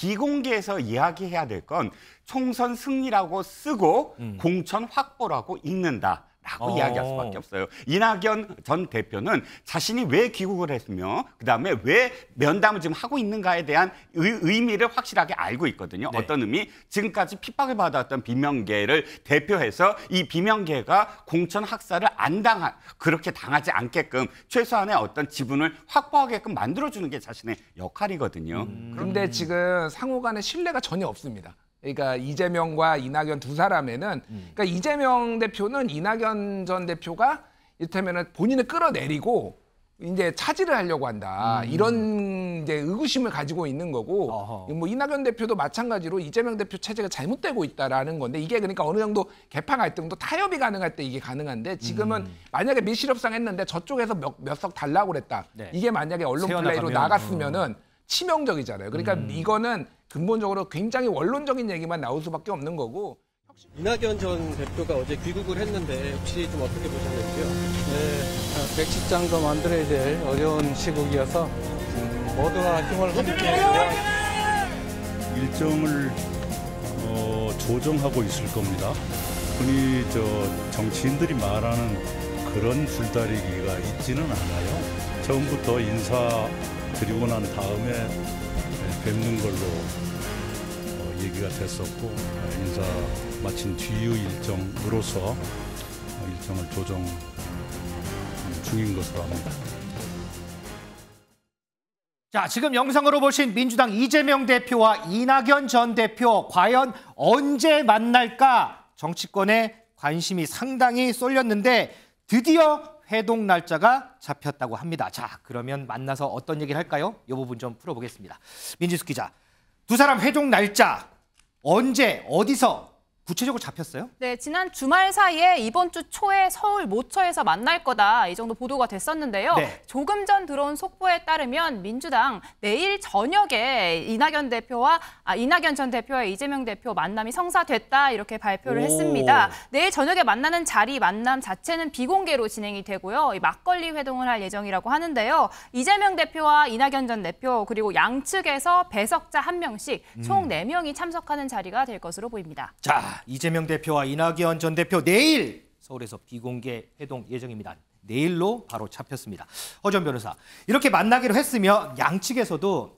비공개에서 이야기해야 될 건 총선 승리라고 쓰고 공천 확보라고 읽는다. 라고 이야기할 수밖에 없어요. 이낙연 전 대표는 자신이 왜 귀국을 했으며 그다음에 왜 면담을 지금 하고 있는가에 대한 의미를 확실하게 알고 있거든요. 네. 어떤 의미? 지금까지 핍박을 받았던 비명계를 대표해서 이 비명계가 공천 학살을 그렇게 당하지 않게끔 최소한의 어떤 지분을 확보하게끔 만들어주는 게 자신의 역할이거든요. 그런데 지금 상호 간의 신뢰가 전혀 없습니다. 그러니까 이재명과 이낙연 두 사람에는 그러니까 이재명 대표는 이낙연 전 대표가 이를테면은 본인을 끌어내리고 이제 차지를 하려고 한다. 이런 이제 의구심을 가지고 있는 거고 뭐 이낙연 대표도 마찬가지로 이재명 대표 체제가 잘못되고 있다라는 건데 이게 그러니까 어느 정도 개파 갈등도 타협이 가능할 때 이게 가능한데 지금은 만약에 밀실협상 했는데 저쪽에서 몇 석 달라고 그랬다. 네. 이게 만약에 언론 플레이로 나갔으면은 치명적이잖아요. 그러니까 이거는 근본적으로 굉장히 원론적인 얘기만 나올 수밖에 없는 거고. 이낙연 전 대표가 어제 귀국을 했는데 혹시 좀 어떻게 보셨는지요? 네, 백식장도 만들어야 될 어려운 시국이어서 모두가 힘을 함께 일정을 조정하고 있을 겁니다. 흔히 정치인들이 말하는 그런 줄다리기가 있지는 않아요. 처음부터 인사 드리고 난 다음에 뵙는 걸로 얘기가 됐었고 인사 마친 뒤의 일정으로서 일정을 조정 중인 것으로 합니다. 자, 지금 영상으로 보신 민주당 이재명 대표와 이낙연 전 대표 과연 언제 만날까 정치권에 관심이 상당히 쏠렸는데 드디어 회동 날짜가 잡혔다고 합니다. 자, 그러면 만나서 어떤 얘기를 할까요? 이 부분 좀 풀어보겠습니다. 민지숙 기자, 두 사람 회동 날짜 언제 어디서 구체적으로 잡혔어요? 네, 지난 주말 사이에 이번 주 초에 서울 모처에서 만날 거다 이 정도 보도가 됐었는데요. 네. 조금 전 들어온 속보에 따르면 민주당 내일 저녁에 이낙연 전 대표와 이재명 대표 만남이 성사됐다 이렇게 발표를 했습니다. 내일 저녁에 만나는 만남 자체는 비공개로 진행이 되고요. 막걸리 회동을 할 예정이라고 하는데요. 이재명 대표와 이낙연 전 대표 그리고 양측에서 배석자 1명씩 총 4명이 참석하는 자리가 될 것으로 보입니다. 자, 이재명 대표와 이낙연 전 대표 내일 서울에서 비공개 회동 예정입니다. 내일로 바로 잡혔습니다. 허전 변호사, 이렇게 만나기로 했으면 양측에서도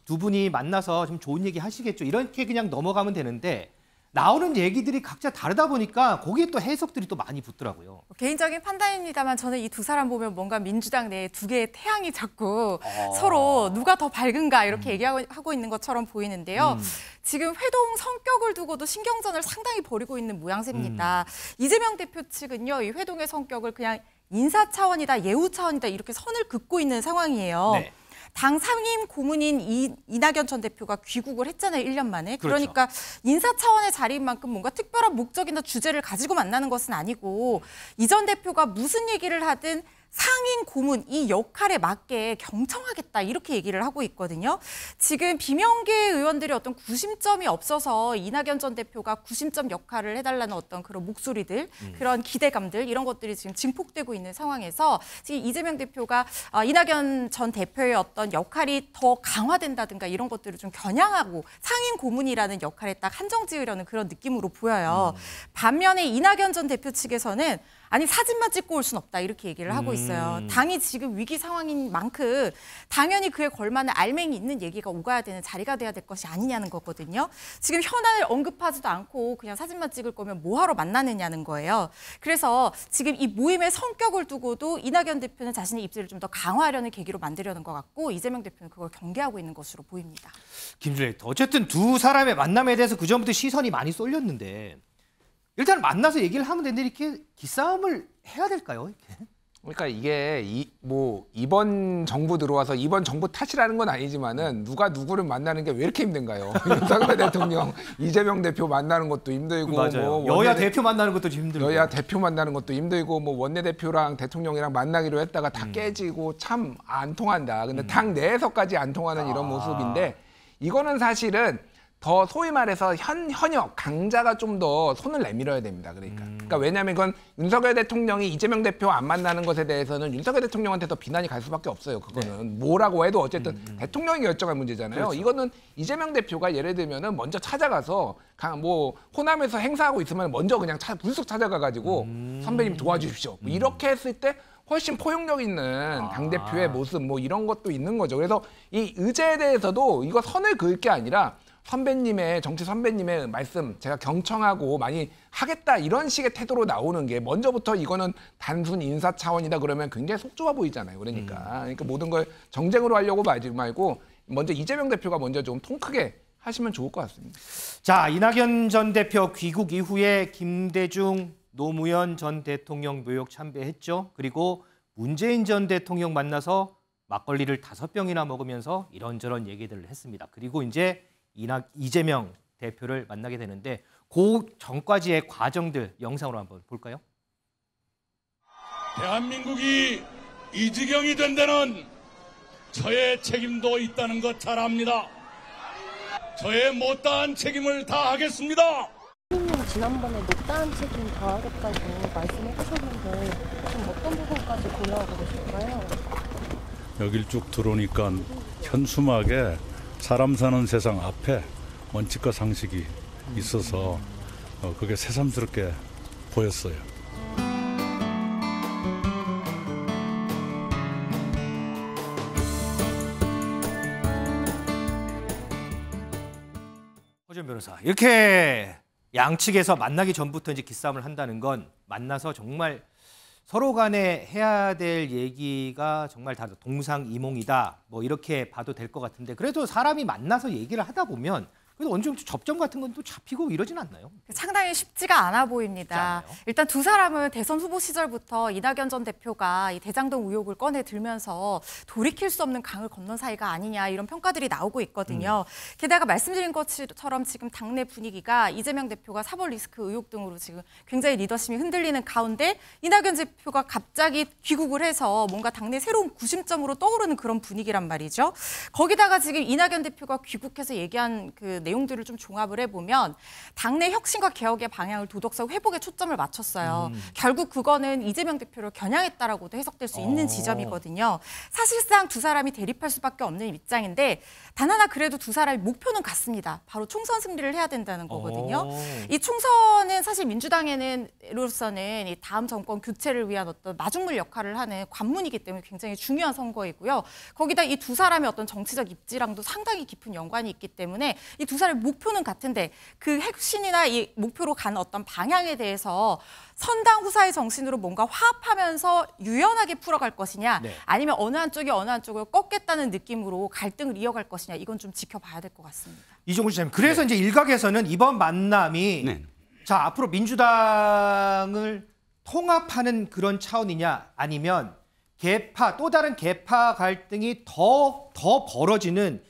두 분이 만나서 좀 좋은 얘기 하시겠죠. 이렇게 그냥 넘어가면 되는데 나오는 얘기들이 각자 다르다 보니까 거기에 또 해석들이 또 많이 붙더라고요. 개인적인 판단입니다만 저는 이 두 사람 보면 뭔가 민주당 내에 두 개의 태양이 자꾸 서로 누가 더 밝은가 이렇게 얘기하고 있는 것처럼 보이는데요. 지금 회동 성격을 두고도 신경전을 상당히 벌이고 있는 모양새입니다. 이재명 대표 측은요, 이 회동의 성격을 그냥 인사 차원이다, 예우 차원이다 이렇게 선을 긋고 있는 상황이에요. 네. 당 상임 고문인 이낙연 전 대표가 귀국을 했잖아요, 1년 만에. 그러니까 인사 차원의 자리인 만큼 뭔가 특별한 목적이나 주제를 가지고 만나는 것은 아니고 이 전 대표가 무슨 얘기를 하든 상임 고문 이 역할에 맞게 경청하겠다 이렇게 얘기를 하고 있거든요. 지금 비명계 의원들이 어떤 구심점이 없어서 이낙연 전 대표가 구심점 역할을 해달라는 어떤 그런 목소리들, 그런 기대감들 이런 것들이 지금 증폭되고 있는 상황에서 지금 이재명 대표가 이낙연 전 대표의 어떤 역할이 더 강화된다든가 이런 것들을 좀 겨냥하고 상임 고문이라는 역할에 딱 한정 지으려는 그런 느낌으로 보여요. 반면에 이낙연 전 대표 측에서는 아니 사진만 찍고 올 순 없다 이렇게 얘기를 하고 있어요. 당이 지금 위기 상황인 만큼 당연히 그에 걸맞는 알맹이 있는 얘기가 오가야 되는 자리가 돼야 될 것이 아니냐는 거거든요. 지금 현안을 언급하지도 않고 그냥 사진만 찍을 거면 뭐하러 만나느냐는 거예요. 그래서 지금 이 모임의 성격을 두고도 이낙연 대표는 자신의 입지를 좀 더 강화하려는 계기로 만들려는 것 같고 이재명 대표는 그걸 경계하고 있는 것으로 보입니다. 김준일, 어쨌든 두 사람의 만남에 대해서 그전부터 시선이 많이 쏠렸는데 일단 만나서 얘기를 하면 되는데 이렇게 기싸움을 해야 될까요? 이렇게? 그러니까 이게 이번 정부 들어와서 이번 정부 탓이라는 건 아니지만은 누가 누구를 만나는 게 왜 이렇게 힘든가요? 윤석열 대통령, 이재명 대표 만나는 것도 힘들고, 맞아요. 여야 대표 만나는 것도 힘들고, 여야 대표 만나는 것도 힘들고, 뭐 원내대표랑 대통령이랑 만나기로 했다가 다 깨지고 참 안 통한다. 근데 당 내에서까지 안 통하는 이런 모습인데 이거는 사실은 더 소위 말해서 현역 강자가 좀 더 손을 내밀어야 됩니다. 그러니까 왜냐하면 이건 윤석열 대통령이 이재명 대표 안 만나는 것에 대해서는 윤석열 대통령한테 더 비난이 갈 수밖에 없어요. 그거는 뭐라고 해도 어쨌든 대통령이 결정할 문제잖아요. 그렇죠. 이거는 이재명 대표가 예를 들면은 먼저 찾아가서 뭐 호남에서 행사하고 있으면 먼저 그냥 불쑥 찾아가가지고 선배님 도와주십시오. 뭐 이렇게 했을 때 훨씬 포용력 있는 당대표의 모습 뭐 이런 것도 있는 거죠. 그래서 이 의제에 대해서도 이거 선을 그을 게 아니라 정치 선배님의 말씀 제가 경청하고 많이 하겠다 이런 식의 태도로 나오는 게 먼저부터 이거는 단순 인사 차원이다 그러면 굉장히 속 좁아 보이잖아요. 그러니까 모든 걸 정쟁으로 하려고 하지 말고 먼저 이재명 대표가 먼저 좀 통 크게 하시면 좋을 것 같습니다. 자, 이낙연 전 대표 귀국 이후에 김대중 노무현 전 대통령 묘역 참배했죠. 그리고 문재인 전 대통령 만나서 막걸리를 5병이나 먹으면서 이런저런 얘기들을 했습니다. 그리고 이제 이재명 대표를 만나게 되는데 그 전까지의 과정들 영상으로 한번 볼까요? 대한민국이 이 지경이 된 데는 저의 책임도 있다는 것 잘 압니다. 저의 못다한 책임을 다하겠습니다. 선생님은 지난번에 못다한 책임 다하겠다고 말씀해 주셨는데 좀 어떤 부분까지 고려하고 계실까요? 여길 쭉 들어오니까 현수막에 사람 사는 세상 앞에 원칙과 상식이 있어서 그게 새삼스럽게 보였어요. 허준 변호사, 이렇게 양측에서 만나기 전부터 이제 기싸움을 한다는 건 만나서 정말 서로 간에 해야 될 얘기가 정말 다 동상이몽이다. 뭐 이렇게 봐도 될 것 같은데 그래도 사람이 만나서 얘기를 하다 보면 그래도 어느 정도 접점 같은 건 또 잡히고 이러진 않나요? 상당히 쉽지가 않아 보입니다. 일단 두 사람은 대선 후보 시절부터 이낙연 전 대표가 이 대장동 의혹을 꺼내 들면서 돌이킬 수 없는 강을 건넌 사이가 아니냐 이런 평가들이 나오고 있거든요. 게다가 말씀드린 것처럼 지금 당내 분위기가 이재명 대표가 사법 리스크 의혹 등으로 지금 굉장히 리더십이 흔들리는 가운데 이낙연 대표가 갑자기 귀국을 해서 뭔가 당내 새로운 구심점으로 떠오르는 그런 분위기란 말이죠. 거기다가 지금 이낙연 대표가 귀국해서 얘기한 그 내용들을 좀 종합을 해보면 당내 혁신과 개혁의 방향을 도덕성 회복에 초점을 맞췄어요. 결국 그거는 이재명 대표를 겨냥했다라고도 해석될 수 있는 지점이거든요. 사실상 두 사람이 대립할 수밖에 없는 입장인데 단 하나 그래도 두 사람의 목표는 같습니다. 바로 총선 승리를 해야 된다는 거거든요. 이 총선은 사실 민주당으로서는 이 다음 정권 교체를 위한 어떤 마중물 역할을 하는 관문이기 때문에 굉장히 중요한 선거이고요. 거기다 이 두 사람의 어떤 정치적 입지랑도 상당히 깊은 연관이 있기 때문에 이 두 사람의 목표는 같은데 그 핵심이나 이 목표로 가는 어떤 방향에 대해서 선당 후사의 정신으로 뭔가 화합하면서 유연하게 풀어갈 것이냐 아니면 어느 한쪽을 꺾겠다는 느낌으로 갈등을 이어갈 것이냐 이건 좀 지켜봐야 될 것 같습니다. 이종구 시장님, 그래서 이제 일각에서는 이번 만남이 자 앞으로 민주당을 통합하는 그런 차원이냐 아니면 또 다른 계파 갈등이 더 벌어지는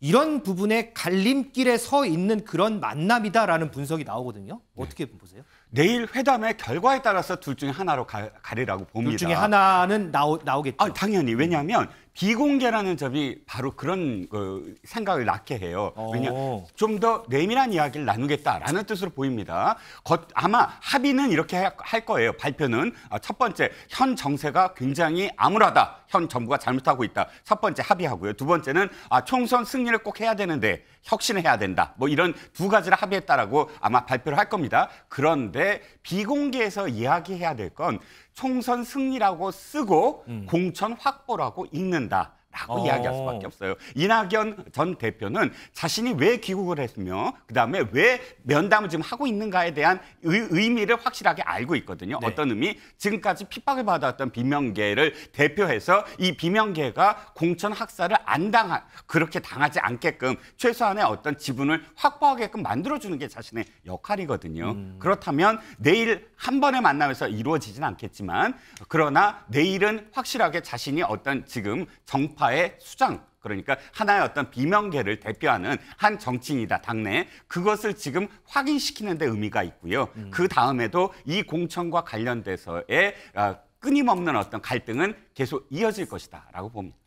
이런 부분에 갈림길에 서 있는 그런 만남이다라는 분석이 나오거든요. 어떻게 보세요? 내일 회담의 결과에 따라서 둘 중에 하나로 가리라고 봅니다. 둘 중에 하나는 나오겠죠. 당연히. 왜냐하면 비공개라는 점이 바로 그런 생각을 낳게 해요. 왜냐하면 좀 더 내밀한 이야기를 나누겠다라는 뜻으로 보입니다. 아마 합의는 이렇게 할 거예요. 발표는 첫 번째, 현 정세가 굉장히 암울하다. 현 정부가 잘못하고 있다. 첫 번째 합의하고요. 두 번째는 총선 승리를 꼭 해야 되는데 혁신을 해야 된다. 뭐 이런 두 가지를 합의했다라고 아마 발표를 할 겁니다. 그런데 비공개에서 이야기해야 될 건 총선 승리라고 쓰고 공천 확보라고 읽는다. 라고 이야기할 수밖에 없어요. 이낙연 전 대표는 자신이 왜 귀국을 했으며 그다음에 왜 면담을 지금 하고 있는가에 대한 의미를 확실하게 알고 있거든요. 어떤 의미? 지금까지 핍박을 받았던 비명계를 대표해서 이 비명계가 공천 학살을 그렇게 당하지 않게끔 최소한의 어떤 지분을 확보하게끔 만들어주는 게 자신의 역할이거든요. 그렇다면 내일 한 번의 만남에서 이루어지진 않겠지만 그러나 내일은 확실하게 자신이 어떤 지금 정파의 수장 그러니까 하나의 어떤 비명계를 대표하는 한 정치인이다 당내 그것을 지금 확인시키는 데 의미가 있고요. 그 다음에도 이 공천과 관련돼서의 끊임없는 어떤 갈등은 계속 이어질 것이다라고 봅니다.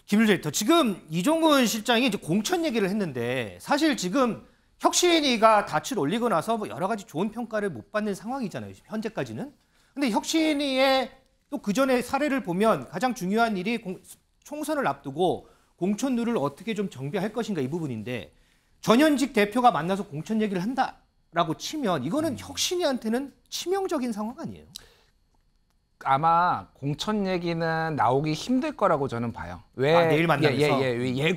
김일주 에디터, 지금 이종근 실장이 이제 공천 얘기를 했는데 사실 지금 혁신위가 닻을 올리고 나서 뭐 여러 가지 좋은 평가를 못 받는 상황이잖아요. 현재까지는. 근데 혁신위의 또 그전의 사례를 보면 가장 중요한 일이 총선을 앞두고 공천룰을 어떻게 좀 정비할 것인가 이 부분인데 전현직 대표가 만나서 공천 얘기를 한다라고 치면 이거는 혁신위한테는 치명적인 상황 아니에요? 아마 공천 얘기는 나오기 힘들 거라고 저는 봐요. 왜 내일 만나면서?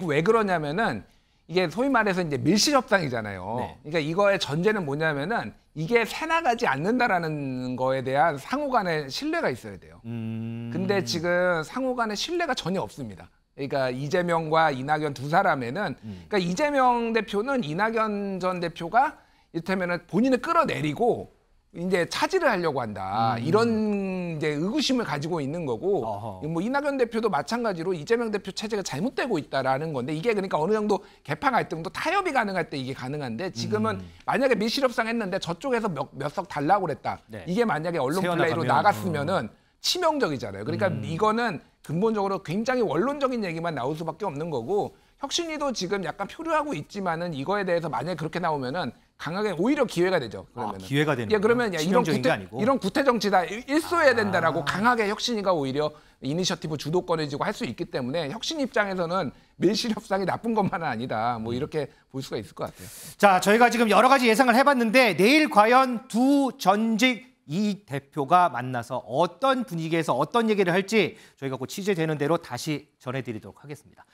왜 그러냐면은 이게 소위 말해서 이제 밀실 협상이잖아요. 네. 그러니까 이거의 전제는 뭐냐면은 이게 새나가지 않는다라는 거에 대한 상호 간의 신뢰가 있어야 돼요. 근데 지금 상호 간의 신뢰가 전혀 없습니다. 그러니까 이재명과 이낙연 두 사람에는 그러니까 이재명 대표는 이낙연 전 대표가 이를테면은 본인을 끌어내리고 이제 차지를 하려고 한다. 이런 이제 의구심을 가지고 있는 거고, 뭐 이낙연 대표도 마찬가지로 이재명 대표 체제가 잘못되고 있다라는 건데 이게 그러니까 어느 정도 개파 갈등도 타협이 가능할 때 이게 가능한데 지금은 만약에 밀실협상 했는데 저쪽에서 몇 석 달라고 그랬다. 네. 이게 만약에 언론 플레이로 나갔으면은 치명적이잖아요. 그러니까 이거는 근본적으로 굉장히 원론적인 얘기만 나올 수밖에 없는 거고 혁신위도 지금 약간 표류하고 있지만은 이거에 대해서 만약에 그렇게 나오면은 강하게 오히려 기회가 되죠. 그러면은. 기회가 되는 예, 그러면 야, 이런 구태 정치다 일소해야 된다라고 강하게 혁신위가 오히려 이니셔티브 주도권을 쥐고 할 수 있기 때문에 혁신 입장에서는 밀실 협상이 나쁜 것만은 아니다. 뭐 이렇게 볼 수가 있을 것 같아요. 자, 저희가 지금 여러 가지 예상을 해봤는데 내일 과연 두 전직 이 대표가 만나서 어떤 분위기에서 어떤 얘기를 할지 저희가 곧 취재되는 대로 다시 전해드리도록 하겠습니다.